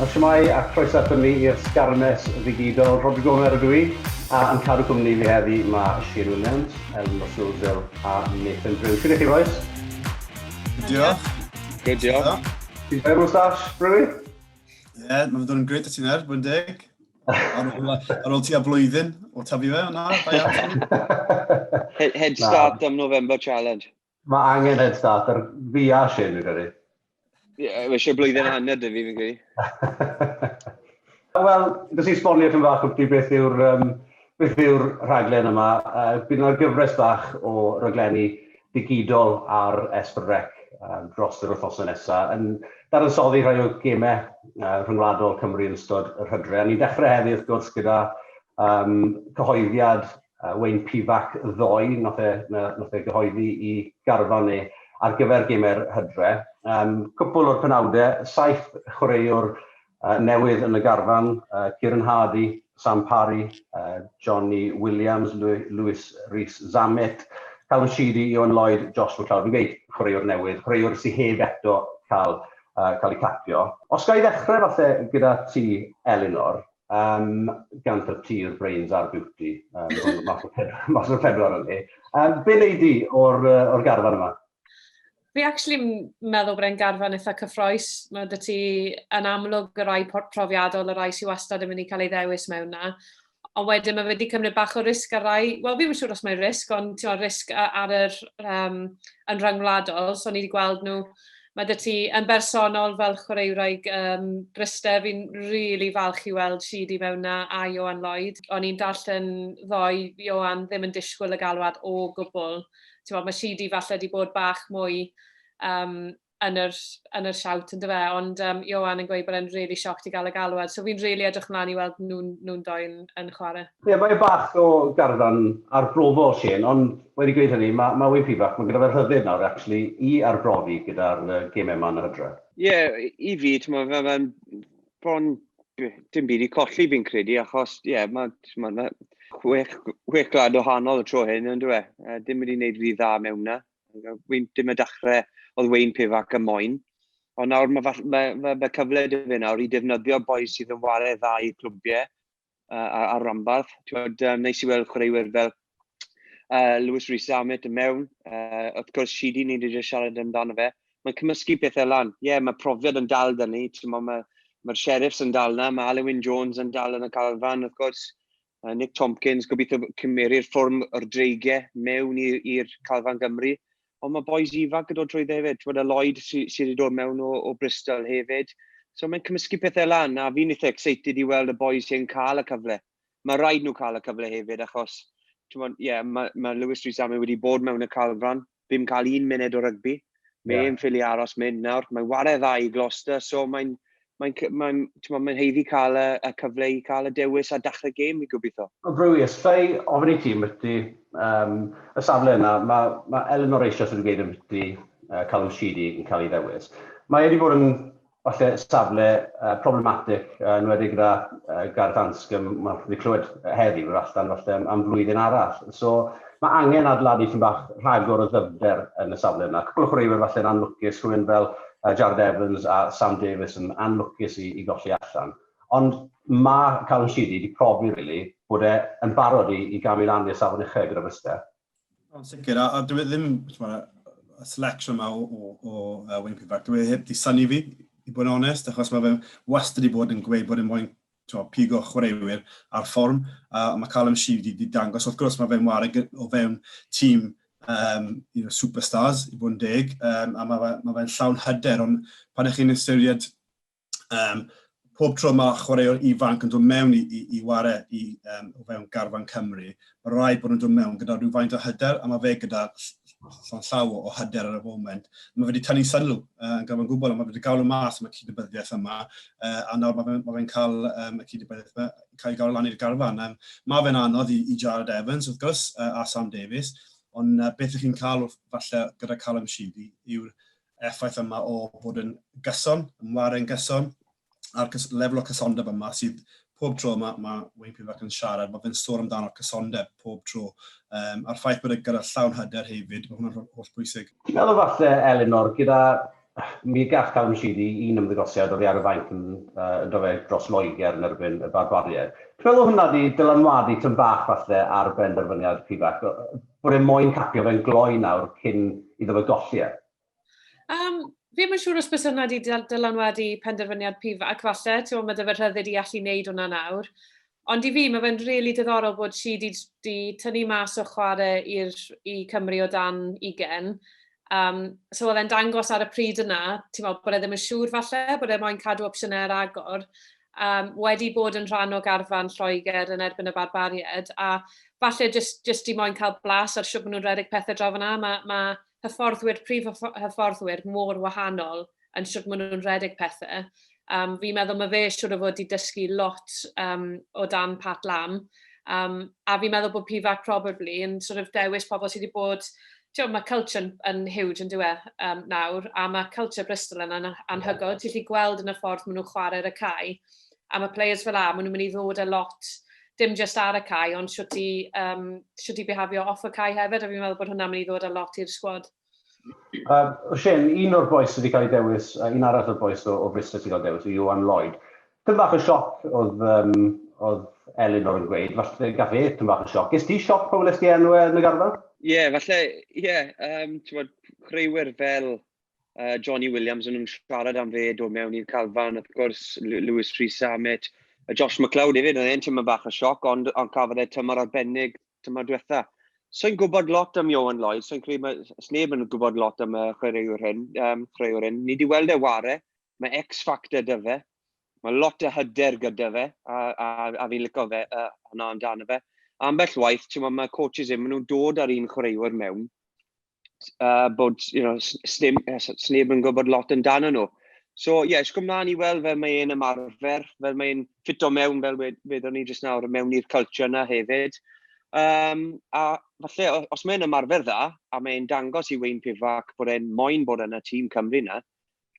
Shwmai a croeso atyn ni i'r sgarmes ddigidol. Rodri Gomer ydw i, a yn cadw cwmni fi heddi mae Shane Williams, Ellen Rosswell a Nathan Brew. Shwyd eich chi boes? Diolch. Good, diolch. Ti'n cael moustache, Brewy? Ie, mae'n dod yn gret at ti'n er, bwyn deg. Ar ôl ti a blwyddyn o tafu fe, yna, da iawn. Head start am November Challenge. Mae angen head start ar fi a Shane, fi'n credu. Ie, eisiau blwyddyn hanner dy fi, fi'n credu. Wel, dys i sbonio yn fach wrth i beth yw'r rhaglen yma. Bydd yna'r gyfres bach o raglenni digidol ar S4C dros yr wythnosau nesaf. Dadansoddi rhai o gemau rhyngwladol Cymru yn ystod yr hydre. Ni'n dechrau heddi wrth gwrs gyda cyhoeddiad Wayne Pivac ddoe, nath e gyhoeddi i garfan ni ar gyfer gemau'r hydre. Cwpl o'r penawdau, 7 chwaraewr newydd yn y garfan, Kieran Hardy, Sam Parry, Johnny Williams, Lewis Rhys-Zammit, Callum Sheedy, Iwan Lloyd, Josh McLeod. Fi'n gweud chwaraewr newydd, chwaraewr sy'n heb eto cael ei capio. Os ga i ddechrau falle gyda ti, Elinor, gan y ti'r brains a'r beauty, mas o'r pedwar yn ni. Be wneud di o'r garfan yma? Fi actually meddwl bod e'n garfan eitha cyffroes. Mae dy ti yn amlwg y rai profiadol, y rai sy'n wastad yn mynd i cael ei ddewis mewn na. Ond wedyn mae wedi cymryd bach o risg ar rai. Wel, fi'n siŵr os mae'n risg, ond ti'n risg ar yn rhyngwladol. So ni wedi gweld nhw. Mae dy ti yn bersonol fel chwaraewraig Bryste. Fi'n really falch i weld Sheedy mewn na a Iwan Lloyd. O'n i'n darllen ddoe, Iwan ddim yn disgwyl y galwad o gwbl. Mae Sheedy falle wedi bod bach mwy yn yr siawt yn dy fe, ond Iwan yn gweud bod e'n really sioct i gael y galwad. So fi'n really edrych mlaen i weld nhw'n doi yn chwarae. Ie, mae bach o garfan arbrofol, Shane, ond wedi gweud hynny, mae Wayne Pivac, mae gyda fe rhyddid nawr, actually, i arbrofi gyda'r gemau yma yn yr hydre. Ie, i fi, mae'n bron dim byd i colli fi'n credu, achos mae 6 glad o hanol y tro hyn, yn dwi? Dim wedi gwneud rhy dda mewn na. Dim y dechrau oedd Wayne Pivac y moyn. Ond nawr mae cyfle dy fi nawr i defnyddio boes sydd yn wario dda i clwbiau ar rambarth. Neis i weld chwaraewyr fel Lewis Rhys-Zammit yn mewn. Wrth gwrs, Sheedy ni wedi siarad amdano fe. Mae'n cymysgu pethau lan. Mae profiad yn dal dyn ni. Mae'r Sheriffs yn dal na, mae Alun Jones yn dal yn y carfan, wrth gwrs. Nick Tompkins, gobeithio cymeru'r fform o'r dreigiau mewn i'r Calfan Gymru. Ond mae boes ifanc yn dod trwy hefyd. Y Lloyd sydd wedi dod mewn o Bristol hefyd. So mae'n cymysgu pethau lan, a fi'n eitha excited i weld y boes sy'n cael y cyfle. Mae rhaid nhw cael y cyfle hefyd, achos mae Lewis Rhys-Zammit wedi bod mewn y Calfan. Fi'n cael 1 munud o rygbi. Mae'n ffili aros mynd nawr. Mae'n wario dda i Gloucester, so mae'n heiddi cael y cyfle i cael y dewis a dechrau gêm i gobeithio. Brewy, ysfau ofyn i ti myti y safle yna, mae Elinor eisoes wedi gweud myti Callum Sheedy yn cael ei ddewis. Mae wedi bod yn falle safle problematic yn wedi gyda Gareth Anscombe, mae'n wedi clywed heddi fyr allan falle am flwyddyn arall. So mae angen adeiladu sy'n bach rhagor o ddyfder yn y safle yna. Cwpl o chwaraewyr falle yn anlwcus, rhywun fel Jared Evans a Sam Davies yn anlwcus i golli allan. Ond mae Callum Sheedy wedi profi, bod e'n barod i gael ei lan i'r safon uchel gyda Bryste. Yn sicr, a dwi ddim y selection yma o Wayne Pivac. Dwi heb di syni fi, i bod yn onest, achos mae fe wastad wedi bod yn gweud bod yn moyn pigo chwaraewyr ar fform. Mae Callum Sheedy wedi dangos. Wrth gwrs mae fe'n wario o fewn tîm superstars i bod yn deg, a mae fe'n llawn hyder, ond pan ych chi'n ystyried pob tro mae chwaraewr ifanc yn dod mewn i wario o fewn garfan Cymru, mae rhaid bod yn dod mewn gyda rhywfaint o hyder, a mae fe gyda llaw o hyder ar y foment. Mae fe wedi tynnu sylw yn gyfan gwbl, mae fe wedi gael o mas am y cydybyddiaeth yma, a nawr mae fe'n cael y cydybyddiaeth yma, cael ei gael lan i'r garfan. Mae fe'n anodd i Jared Evans, wrth gwrs, a Sam Davies, ond beth ych chi'n cael falle gyda Callum Sheedy yw'r effaith yma o bod yn gyson, yn wario'n gyson, a'r lefel o cysondeb yma sydd pob tro mae Wayne Pivac yn siarad, mae fe'n sôn amdano'r cysondeb pob tro. A'r ffaith bod gyda llawn hyder hefyd, mae hwnna'n holl bwysig. Dwi'n meddwl falle, Elinor, gyda mi gall Callum Sheedy un ymddangosiad oddi ar y fainc yn dod dros Loegr yn erbyn y barbariaid. Dwi'n meddwl hwnna di dylanwadu tyn bach falle ar benderfyniad Pivac, bod e'n moyn capio fe'n gloi nawr cyn iddo fe golli e. Fi ddim yn siŵr os bys hwnna wedi dylanwadu penderfyniad Pivac, falle, ti'n mae dy fe rhyddid i allu wneud hwnna nawr. Ond i fi, mae fe'n really diddorol bod si wedi tynnu mas o chwarae i Cymru o dan 20. So oedd e'n dangos ar y pryd yna, ti'n meddwl bod e ddim yn siŵr falle, bod e moyn cadw opsiynau ar agor. Wedi bod yn rhan o garfan Lloegr yn erbyn y barbariaid, a falle just i moyn cael blas ar siwb nhw'n redeg pethau draw fyna. Mae hyfforddwyr, prif hyfforddwyr mor wahanol yn siwb nhw'n redeg pethau. Fi'n meddwl mae fe siwr o fod i dysgu lot o dan Pat Lam. A fi'n meddwl bod Pivac probably yn sort of dewis pobl sydd wedi bod, mae culture yn huge yn dweud nawr, a mae culture Bristol yn anhygol. Ti'n gallu gweld yn y ffordd maen nhw'n chwarae ar y cae. A mae players fel la, maen nhw'n mynd i ddod a lot, dim just ar y cae, ond siwt i behafio off y cae hefyd, a fi'n meddwl bod hwnna'n mynd i ddod â lot i'r sgwad. Shane, un o'r boes wedi cael ei dewis, un arall o'r boes o Bristol wedi cael ei dewis, yw Iwan Lloyd. Tym bach o sioc oedd Elinor yn gweud, falle gath e tym bach o sioc. Ges ti sioc pobl ysdi enw yn y garfan? Falle, chreuwyr fel Johnny Williams yn siarad am fe dod mewn i'r calfan, wrth gwrs, Lewis Rhys-Samet, Josh McLeod hefyd, oedd e'n tymor bach o sioc, ond cafodd e tymor arbennig, tymor diwetha. So'n gwybod lot am Iwan Lloyd, so'n credu mae sneb yn gwybod lot am y chreuwyr hyn. Ni wedi weld e ware, mae X-Factor dy fe, mae lot o hyder gyda fe, a fi'n licio fe hwnna amdano fe. Ambell waith, mae coaches maen nhw'n dod ar un chreuwyr mewn, bod sneb yn gwybod lot amdano nhw. So, ysgwm mlaen i weld fel mae'n ymarfer, fel mae'n ffito mewn, fel wedon ni jyst nawr, mewn i'r culture yna hefyd. A falle, os mae'n ymarfer dda, a mae'n dangos i Wayne Pivac bod e'n moyn bod yn y tîm Cymru yna,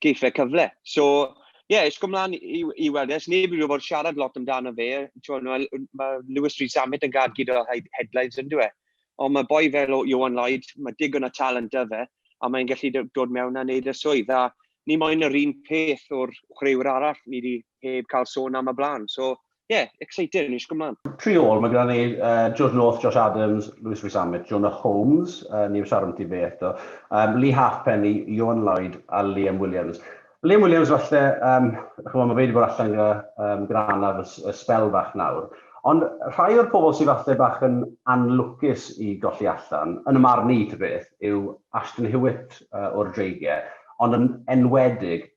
geith e cyfle. So, ysgwm mlaen i weld, sneb i wybod siarad lot amdano fe. Mae Lewis Rhys-Samet yn gad gyda headlines yn dweud. Ond mae boi fel Iwan Lloyd, mae digon o talent dy fe, a mae'n gallu dod mewn a wneud y swydd. A ni moyn yr un peth o'r chreuwyr arall, ni wedi heb cael sôn am y blaen. So, excited, ni ysgwm mlaen. Tri ôl, mae gyda ni George North, Josh Adams, Lewis Rhys-Samet, Jonah Holmes, ni'n siarad am ti fe eto, Lee Halfpenny, Iwan Lloyd a Liam Williams. Liam Williams falle, mae fe wedi bod allan granaf y spel bach nawr, ond rhai o'r pobl sydd falle bach yn anlwcus i golli allan, yn y marn i ty beth, yw Ashton Hewitt o'r dreigiau, ond yn enwedig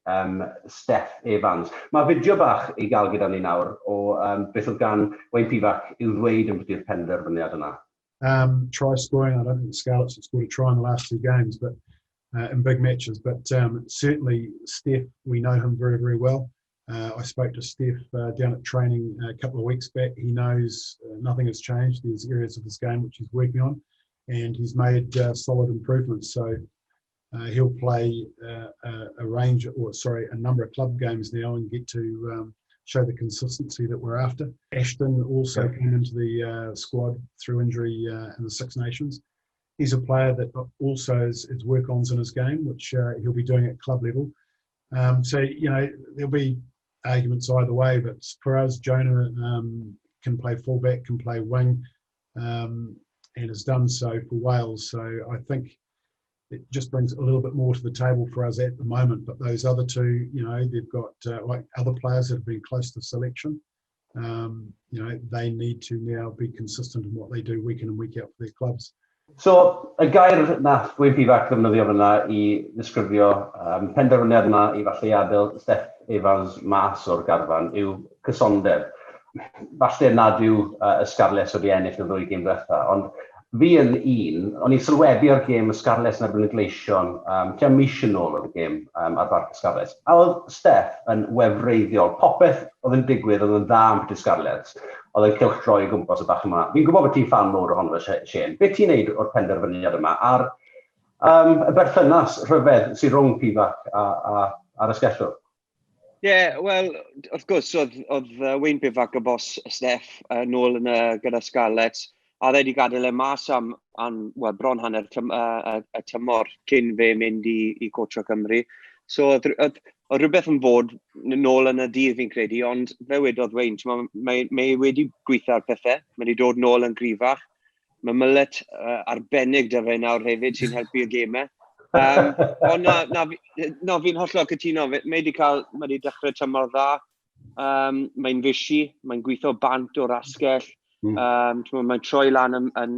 Steph Evans. Mae fideo bach i gael gyda ni nawr o beth oedd gan Wayne Pivac i'w ddweud yn byddu'r penderfyniad yna. Try scoring, I don't think the Scarlets have scored a try in the last 2 games, but in big matches. But certainly Steph, we know him very, very well. I spoke to Steph down at training a couple of weeks back. He knows nothing has changed. There's areas of his game which he's working on, and he's made solid improvements. So he'll play a number of club games now and get to show the consistency that we're after. Ashton also came into the squad through injury in the Six Nations. He's a player that also has work-ons in his game, which he'll be doing at club level. So, there'll be arguments either way, but for us, Jonah can play fullback, can play wing, and has done so for Wales. So I think it just brings a little bit more to the table for us at the moment. But those other two, they've got like other players that have been close to selection. They need to now be consistent in what they do week in and week out for their clubs. So, y gair nath Wayne Pivac ddefnyddio fyna i ddisgrifio penderfyniad yna i falle adael Steph Evans mas o'r garfan yw cysondeb. Falle nad yw y Scarlets wedi ennill yn 2 gêm diwetha, ond fi yn o'n i'n sylwebu ar gêm y Scarlets yn erbyn y Gleision, tua mis yn ôl o'r gêm ar barc y Scarlets. A oedd Steph yn wefreiddiol. Popeth oedd yn digwydd oedd yn dda am y Scarlets. Oedd yn cylchdroi o gwmpas y bach yma. Fi'n gwybod bod ti'n fan mawr ohono fe, Shane. Beth ti'n neud o'r penderfyniad yma ar y berthynas rhyfedd sy'n rhwng Pivac a'r ysgellwr? Wel, wrth gwrs, oedd Wayne Pivac y bos Steph nôl gyda Scarlets, a dde wedi gadael e mas am bron hanner y tymor cyn fe mynd i Coach Cymru. So oedd rhywbeth yn fod nôl yn y dydd fi'n credu, ond fe wedodd Wayne, mae wedi gweithio ar pethau, mae wedi dod nôl yn grifach. Mae Millet arbennig da fe nawr hefyd sy'n helpu y gemau. Ond fi'n hollol cytuno, mae wedi dechrau tymor dda. Mae'n fysi, mae'n gweithio bant o'r asgell. Mae'n troi lan yn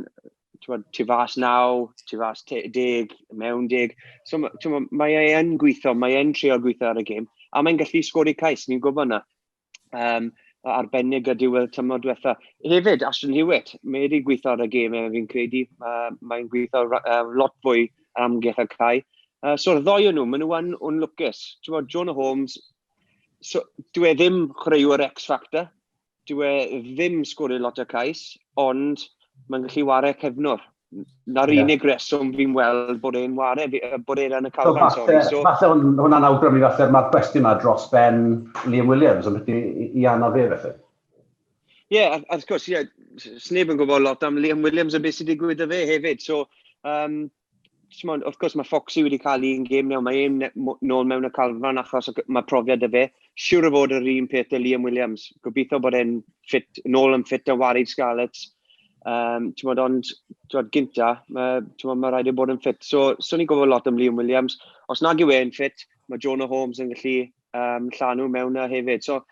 tu fas 9, tu fas 10, mewn 10. So mae e'n gweithio, mae e'n trio gweithio ar y gêm. A mae'n gallu sgori cais, ni'n gwybod yna. Arbennig y diwedd tymor diwetha. Hefyd, Ashton Hewitt, mae wedi gweithio ar y gêm fi'n credu. Mae'n gweithio lot fwy amgylch y cae. So'r ddoi o nhw, maen nhw yn lwcus. Jonah Holmes, dwi ddim chwaraewyr X-Factor, dwi ddim sgorio lot o cais, ond mae'n gallu wario cefnwr. Na'r unig reswm fi'n weld bod e'n wario, bod e'n y calfan, sori. Falle hwnna'n awgrymu falle mae'r cwestiwn yma dros ben Liam Williams, ond i anna fe felly. Ie, wrth gwrs, sneb yn gwybod lot am Liam Williams a beth sydd wedi digwydd â fe hefyd. So, wrth gwrs, mae Foxy wedi cael un gêm nawr, mae e'n nôl mewn y calfan achos mae profiad â fe. Siwr o fod yr un peth â Liam Williams. Gobeithio bod e'n nôl yn ffit o warid Scarlets. Ond gynta, mae rhaid i bod yn ffit. So ni'n gwybod lot am Liam Williams. Os nag yw e'n ffit, mae Jonah Holmes yn gallu llanw mewn hefyd. So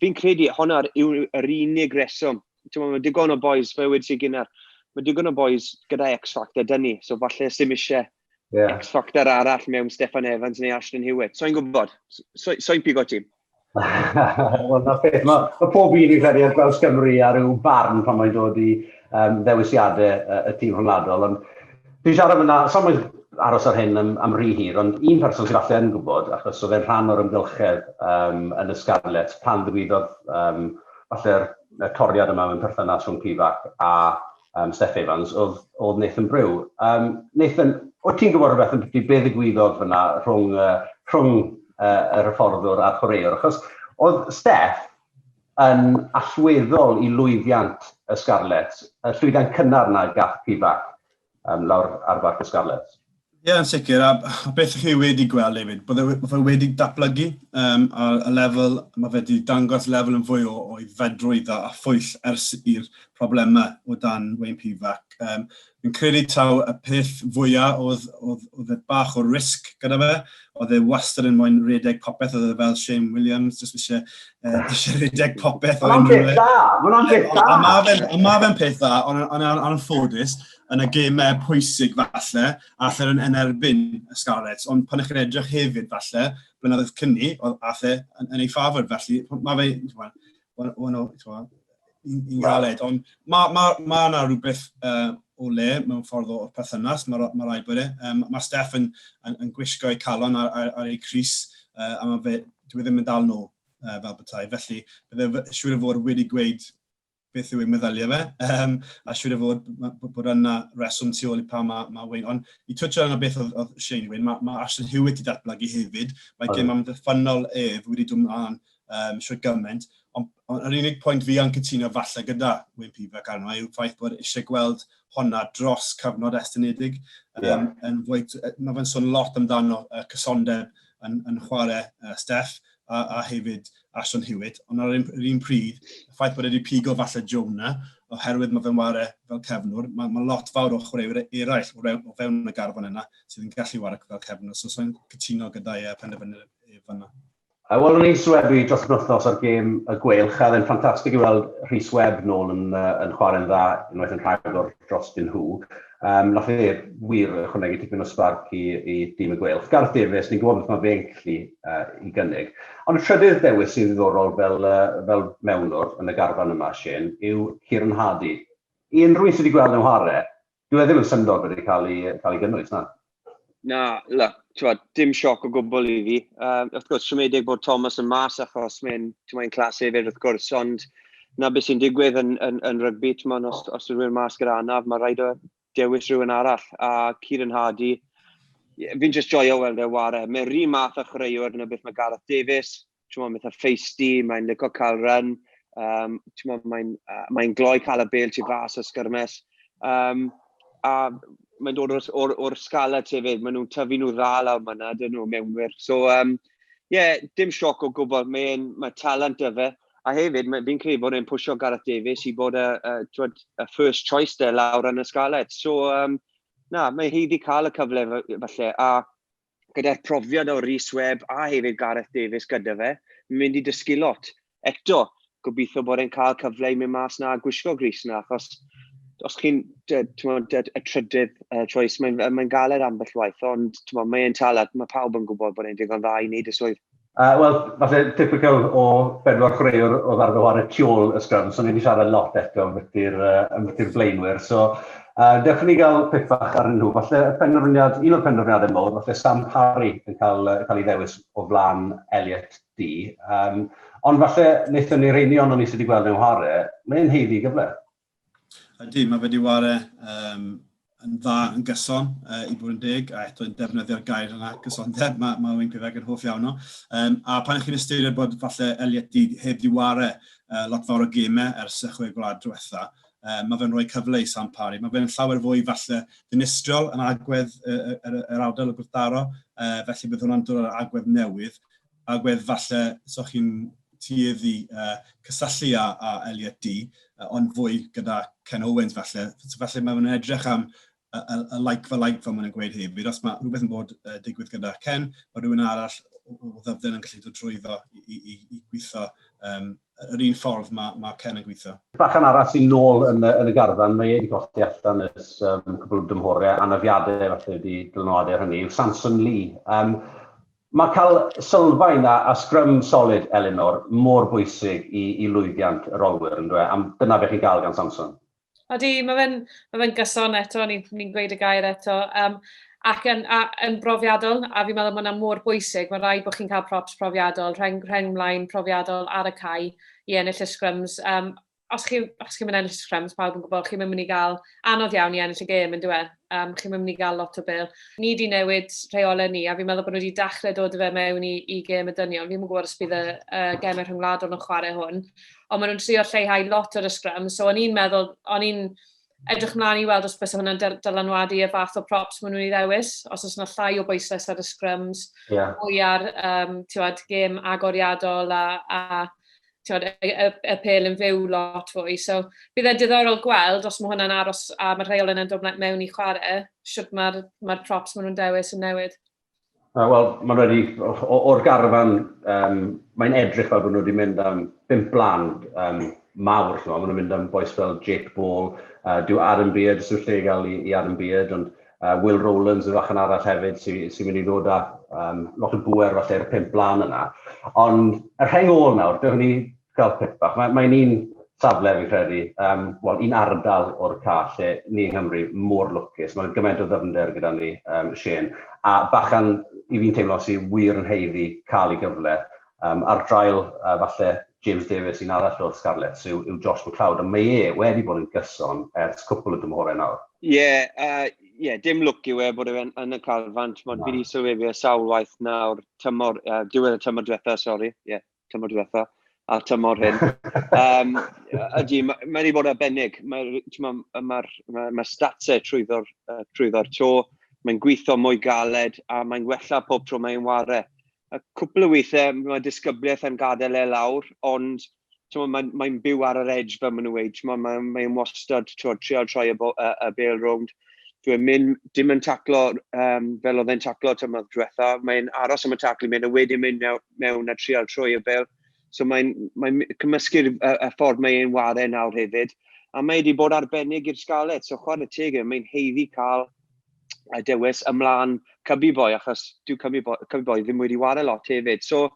fi'n credu hwnna yw'r unig reswm. Mae digon o boys, fe wedi sy'n gynnar, mae digon o boys gyda X-Factor dyn ni. So falle sy'n eisiau X-Factor arall mewn Steffan Evans neu Ashton Hewitt. So i'n gwybod, so'n pigo tîm. Wel, na peth, mae pob un i'n credu ar Gwaws Cymru ar yw barn pan mae'n dod i ddewisiadau y tîm rhwngwladol. Dwi'n siarad fyna, sa'n mynd aros ar hyn am rhy hir, ond un person sydd falle yn gwybod, achos oedd e'n rhan o'r ymgylchedd yn y Scarlets, pan ddigwyddodd falle'r toriad yma mewn perthynas rhwng Pivac a Steff Evans, oedd Nathan Brew. Nathan, wyt ti'n gwybod rhywbeth yn beth ddigwyddodd fyna rhwng yr hyfforddwr a'r chwaraewr, achos oedd Steff yn allweddol i lwyddiant y Scarlets, y llwyddiant cynnar na gath Pivac lawr ar farc y Scarlets. Ie, yn sicr, a beth chi wedi gweld hefyd, bod fe wedi datblygu a lefel, mae fe wedi dangos lefel yn fwy o fedrwydd a phwyll ers i'r problemau o dan Wayne Pivac. Fi'n credu taw y peth fwyaf oedd e bach o risg gyda fe, oedd e wastad yn moyn redeg popeth, oedd e fel Shane Williams, jyst eisiau redeg popeth. Mae'n peth da, A ma fe'n peth da, ond yn ffodus, yn y gemau pwysig falle, allan yn erbyn y Scarlets, ond pan ych chi'n edrych hefyd falle, blynyddoedd cynni, oedd ath e yn ei ffafod felly, mae fe, un galed, ond mae yna rhywbeth o le mewn ffordd o'r perthynas, mae rhaid bod e. Mae Steff yn gwisgo ei calon ar ei Cris, a mae fe, dwi ddim yn dal nôl fel bethau, felly bydde siŵr o fod wedi gweud beth yw ei meddyliau fe, a siŵr o fod bod yna reswm tu ôl i pa mae Wayne. Ond i twtio yna beth oedd Shane Wayne, mae Ashton Hewitt i datblygu hefyd, mae gêm am ddiffynol wedi dod ymlaen siwr gymaint, ond yr unig pwynt fi yn cytuno falle gyda Wayne Pivac arno yw ffaith bod eisiau gweld honna dros cyfnod estynedig. Mae fe'n sôn lot amdano cysondeb yn chwarae Steff a hefyd Ashton Hewitt, ond ar yr un pryd, y ffaith bod wedi pigo falle Jonah, oherwydd mae fe'n ware fel cefnwr, mae lot fawr o chwaraewyr eraill o fewn y garfan yna sydd yn gallu ware fel cefnwr, so so'n cytuno gyda'i penderfynu fyna. Wel, o'n i'n swebu dros y wythnos ar gêm y Gweilch, a oedd e'n ffantastig i weld Rhys Webb nôl yn chwarae'n dda, unwaith yn rhagor dros dyn nhw. Nath e wir ychwanegu tipyn o sbarc i dîm y Gweilch. Gareth Davies, ni'n gwybod beth mae fe'n gallu i gynnig. Ond y trydydd dewis sy'n ddiddorol fel mewnwr yn y garfan yma, Shane, yw Kieran Hardy. Unrhyw un sydd wedi gweld nhw chwarae, dwi ddim yn syndod wedi cael ei gynnwys, na? Na, dim sioc o gwbl i fi. Wrth gwrs, siomedig bod Thomas yn mas achos mae'n clas hefyd wrth gwrs, ond na beth sy'n digwydd yn rygbi, os yw'n mas gyda anaf, mae rhaid o dewis rhywun arall. A Kieran Hardy, fi'n just joio weld e ware. Mae'n rhy math o chwaraewr yn y beth mae Gareth Davies, mae'n eitha feisty, mae'n licio cael run, mae'n gloi cael y bel tu fas o sgyrmes. A mae'n dod o'r scala hefyd, maen nhw'n tyfu nhw dda lawr myna, dyn nhw mewnwyr. So, dim sioc o gwbl, mae talent y fe. A hefyd, fi'n credu bod e'n pwysio Gareth Davies i bod y first choice de lawr yn y scalet. So, mae hi wedi cael y cyfle falle, a gyda'r profiad o Rhys Webb a hefyd Gareth Davies gyda fe, mae'n mynd i dysgu lot. Eto, gobeithio bod e'n cael cyfle i mynd mas na a gwisgo gris na, achos os chi'n y trydydd choice, mae'n galed ambell waith, ond mae'n talent, mae pawb yn gwybod bod e'n digon dda i wneud y swydd. Wel, falle typical o bedwar chwaraewr oedd arfer chwarae tu ôl y scrum, so ni wedi siarad lot eto am fyty'r blaenwyr. So, dewch ni gael peth bach ar nhw. Falle un o'r penderfyniadau mowr, falle Sam Parry yn cael ei ddewis o flan Elliot D. Ond falle wnaethon ni reinion o'n ni sydd wedi gweld mewn hare, mae'n heiddi gyfle. Ydy, mae wedi ware yn dda yn gyson i bod yn deg, a eto yn defnyddio'r gair yna, gysondeb, mae Wyn Pivec yn hoff iawn o. A pan ych chi'n ystyried bod falle Elliot D heb di ware lot fawr o gemau ers y 6 gwlad diwetha, mae fe'n rhoi cyfle i Sam Parry. Mae fe'n llawer fwy falle dinistriol yn agwedd yr awdl y gwrthdaro, felly bydd hwnna'n dod o'r agwedd newydd. Agwedd falle, so chi'n tueddu cysylltu a Elliot D, ond fwy gyda Ken Owens falle. So falle mae fe'n edrych am y like fel maen nhw'n gweud hefyd. Os mae rhywbeth yn bod digwydd gyda Ken, mae rhywun arall o ddyfden yn gallu dod trwyddo i gweithio yr un ffordd mae Ken yn gweithio. Bachan arall sy'n nôl yn y garfan, mae wedi colli allan ys cwbl o dymhoriau, anafiadau falle wedi dylanwadau hynny, yw Samson Lee. Mae cael sylfaen a scrum solid, Elinor, mor bwysig i lwyddiant yr olwyr, yn dweud, am dyna beth chi'n cael gan Samson. Odi, mae fe'n gyson eto, ni'n gweud y gair eto, ac yn brofiadol, a fi'n meddwl mae hwnna mor bwysig, mae'n rhaid bod chi'n cael props profiadol, rheng mlaen profiadol ar y cae i ennill y scrums. Os chi'n mynd ennill y scrums, pawb yn gwybod, chi'n mynd i gael anodd iawn i ennill y gêm, yn dweud. Chi'n mynd i gael lot o bil. Ni wedi newid rheolau ni, a fi'n meddwl bod nhw wedi dechrau dod o fe mewn i gêm y dynion. Fi'n gwybod os bydd y gemau rhyngwladol yn chwarae hwn, ond maen nhw'n trio lleihau lot o'r scrum, so o'n i'n meddwl, o'n i'n edrych mlaen i weld os bys hwnna'n dylanwadu y fath o props maen nhw'n ei ddewis, os oes yna llai o bwyslais ar y scrums, mwy ar gêm agoriadol a y pel yn fyw lot fwy. So, bydd e'n diddorol gweld os mae hwnna'n aros a mae'r rheol yna'n dod mewn i chwarae, siwt mae'r props maen nhw'n dewis yn newid. Wel, mae'n wedi, o'r garfan, mae'n edrych fel bod nhw wedi mynd am 5 blan mawr. Maen nhw'n mynd am boes fel Jake Ball, dyw Adam Beard, sy'n lle gael i Adam Beard, ond Will Rowlands yn fachan arall hefyd sy'n mynd i ddod â lot o bwer falle'r 5 blan yna. Ond yr rheng ôl nawr, dewch ni gael peth bach. Mae'n un safle fi'n credu, un ardal o'r call lle ni yng Nghymru mor lwcus. Mae'n gymaint o ddyfnder gyda ni, Shane. A bachan i fi'n teimlo sy'n wir yn heiddi cael ei gyfle. Ar drail falle James Davies un arall o'r Scarlets yw Josh McLeod, a mae wedi bod yn gyson ers cwpl o dymhorau nawr. Dim lwc yw bod e'n y calfan. Fi wedi sylweddol sawl waith nawr diwedd y tymor diwetha, a tymor hyn. Ydy, mae wedi bod arbennig. Mae statsau trwyddo'r to, mae'n gweithio mwy galed, a mae'n gwella pob tro mae'n ware. A cwpl o weithiau, mae disgybliaeth yn gadael lawr, ond mae'n byw ar yr edge fel maen nhw weid. Mae'n wastad trial troi y bel rownd. Dwi'n mynd dim yn taclo fel oedd e'n taclo tymor diwetha. Mae'n aros am y taclu, mae'n wedyn mynd mewn a trial troi y bel. So mae'n cymysgu'r ffordd mae'n ware nawr hefyd. A mae wedi bod arbennig i'r Scarlet. So chwarae teg, mae'n heiddi cael a dewis ymlaen Cubby Boy, achos dyw Cubby Boy ddim wedi ware lot hefyd. So,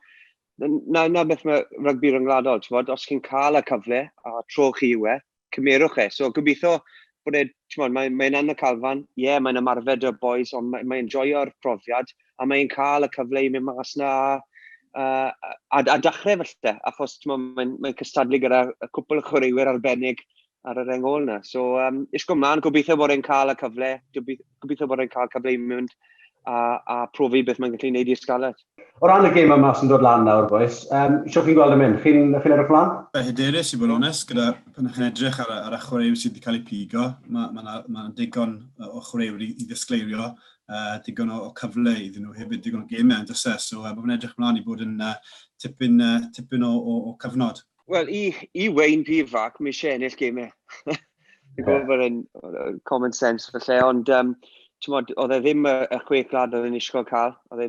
na beth mae rygbi ryngwladol, os chi'n cael y cyfle a tro chi yw cymerwch So, gobeithio bod mae'n yn y calfan, mae'n ymarfer y boys, ond mae'n joio'r profiad, a mae'n cael y cyfle i mynd mas na a dechrau felly, achos mae'n cystadlu gyda cwpl o chwaraewyr arbennig ar y reng ôl yna. So, isgo mlaen, gobeithio bod e'n cael y cyfle, gobeithio bod e'n cael cyfle i mynd a profi beth mae'n gallu gwneud i'r sgalet. O ran y gêm yma sy'n dod lan nawr, boys, sio chi'n gweld y mynd? Chi'n edrych mlaen? Hyderus, i bod yn onest, gyda pan chi'n edrych ar y chwaraewyr sydd wedi cael ei pigo, mae'n digon o chwaraewyr i ddisgleirio, digon o cyfle iddyn nhw hefyd, digon o gemau yn dysau, so mae'n edrych mlaen i bod yn tipyn o cyfnod. Wel, i Wayne Pivac, mi eisiau ennill gemau. Dwi'n gwybod bod yn common sense felly, ond oedd e ddim y chwech glad oedd e'n eisiau cael. Oedd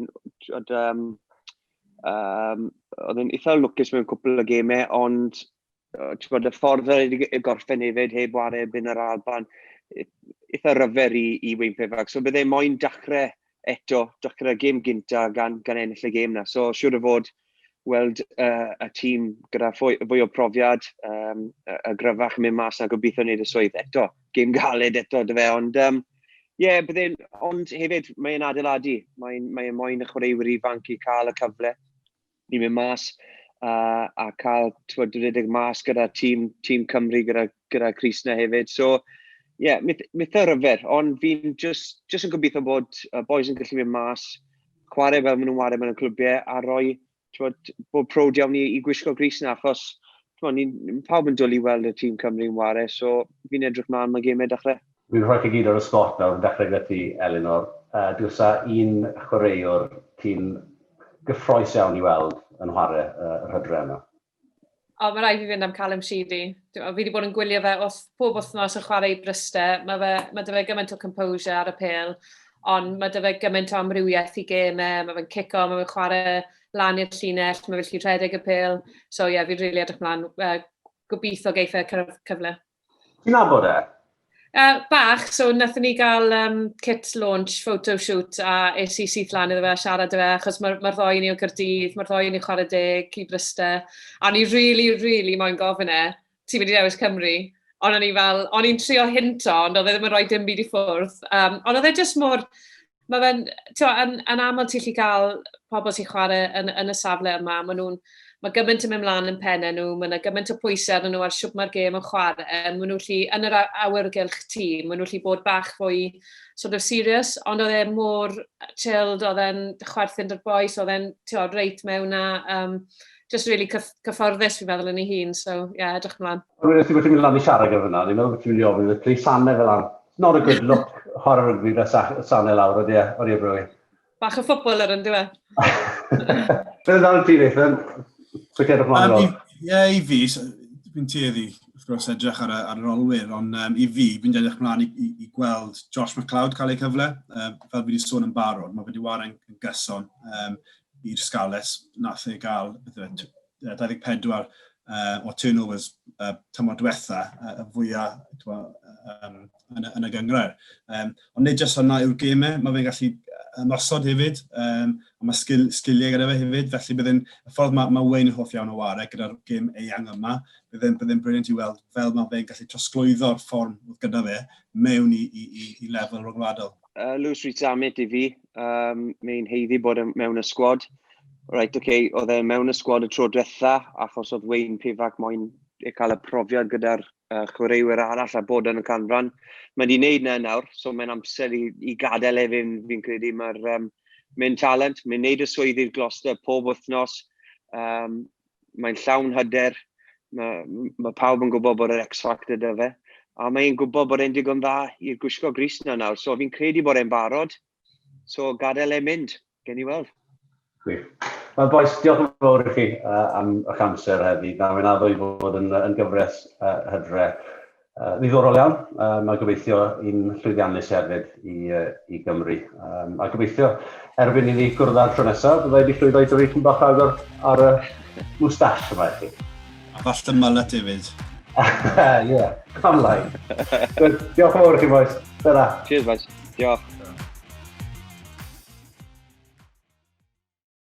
e'n eitha lwcus mewn cwpl o gemau, ond y ffordd y gorffen hefyd, heb ware bin yr Alban, eitha ryfer i Wayne Pivac. So bydde moyn dechrau gêm gynta gan ennill y gêm na. So siwr o fod weld y tîm gyda fwy o profiad, y gryfach mynd mas na gobeithio wneud y swydd eto. Gêm galed eto, dy fe, ond ond hefyd mae'n adeiladu. Mae'n moyn y chwaraewyr ifanc i cael y cyfle i mynd mas a cael rhedeg mas gyda tîm Cymru gyda Cris na hefyd. So, mitha ryfer, ond fi'n just yn gobeithio bod y boys yn gallu mynd mas, chwarae fel maen nhw'n chwarae mewn y clwbiau, a rhoi bod prod iawn i gwisgo Gris na, achos pawb yn dwlu weld y tîm Cymru'n chwarae, so fi'n edrych mlaen mae gemau dechrau. Fi'n rhoi chi gyd ar y sgot nawr, dechrau gyda ti, Elinor. Dwi'n sa un chwaraewr ti'n gyffroes iawn i weld yn chwarae yr hydre yma. Mae rhaid fi fynd am Callum Sheedy. Fi wedi bod yn gwylio fe pob wythnos yn chwarae i Bryste. Mae dy fe gymaint o composure ar y pêl, ond mae dy fe gymaint o amrywiaeth i gemau. Mae fe'n cico, mae fe'n chwarae lan i'r llinell, mae fe'n lli rhedeg y pêl. So fi'n rili edrych mlaen. Gobeithio geith e cyfle. Ti'n nabod e? Bach, so nathon ni gael kit launch, photo shoot, a es i syth lan iddo fe, siarad o fe, achos mae'r ddoi ni o Gaerdydd, mae'r ddoi ni chwarae deg i Bryste, a ni really moyn gofyn ti'n mynd i dewis Cymru, ond o'n i'n trio hinto, ond oedd e ddim yn rhoi dim byd i ffwrdd, ond oedd e just mor, mae fe'n, yn aml ti'n lli gael pobl sy'n chwarae yn y safle yma, mae gymaint yn mynd mlaen yn pennau nhw, mae yna gymaint o pwysau arnyn nhw ar siwp mae'r gêm yn chwarae, mae nhw lli, yn yr awyrgylch tîm, mae nhw lli bod bach fwy sort of serious, ond oedd e mor chilled, oedd e'n chwerthin dy'r boes, oedd e'n reit mewn na, just really cyfforddus fi'n meddwl yn ei hun, so edrych mlaen. Rwy'n ysdi bod ti'n mynd lan i siarad gyda fyna, ni'n meddwl bod ti'n mynd i ofyn, y tri sanau fel lan. Not a good look, horror rygbi fe sanau lawr, oedd e brwy. Bach o ffwtboler yn dwi e. Beth ydyn ti, Nathan? I fi, fi'n tueddu, wrth gwrs, edrych ar yr olwyr, ond i fi, fi'n edrych mlaen i gweld Josh McLeod cael ei cyfle, fel fi wedi sôn yn barod, mae wedi wario yn gyson i'r Scarlets, nath ei gael 24 o turnovers tymor diwetha, y fwyaf yn y gyngor. Ond nid jyst hwnna yw'r gemau, mae fe'n gallu ymosod hefyd, a mae sgiliau gyda fe hefyd, felly byddai'n y ffordd mae Wayne yn hoff iawn o ware gyda'r gêm eang yma, byddai'n brilliant i weld fel mae fe'n gallu trosglwyddo'r ffordd gyda fe mewn i lefel rhyngwladol. Lewis Rees-Zammit i fi, mae'n heiddi bod mewn y sgwad. Right, oedd e mewn y sgwad y tro diwetha, achos oedd Wayne Pivac moyn cael y profiad gyda'r chwaraewyr arall a bod yn y canran. Mae wedi gwneud na nawr, so mae'n amser i gadael fi'n credu mae'n talent, mae'n gwneud y swydd i'r Gloucester pob wythnos, mae'n llawn hyder, mae pawb yn gwybod bod yr X-Factor dy fe, a mae'n gwybod bod e'n digon dda i'r gwisgo Gris na nawr, so fi'n credu bod e'n barod, so gadael mynd, gen i weld. Wel, boes, diolch yn fawr i chi am eich amser heddi. Mae'n addo i fod yn gyfres hydre. Ddiddorol iawn, mae'n gobeithio un llwyddiannus hefyd i Gymru. A gobeithio, erbyn i ni gwrdd ar tro nesaf, byddai wedi llwyddo i dyfu chi'n bach agor ar y mwstash yma i chi. A falle mullet hefyd. Ie, camlaen. Diolch yn fawr i chi, boes. Dyna. Cheers, boys. Diolch.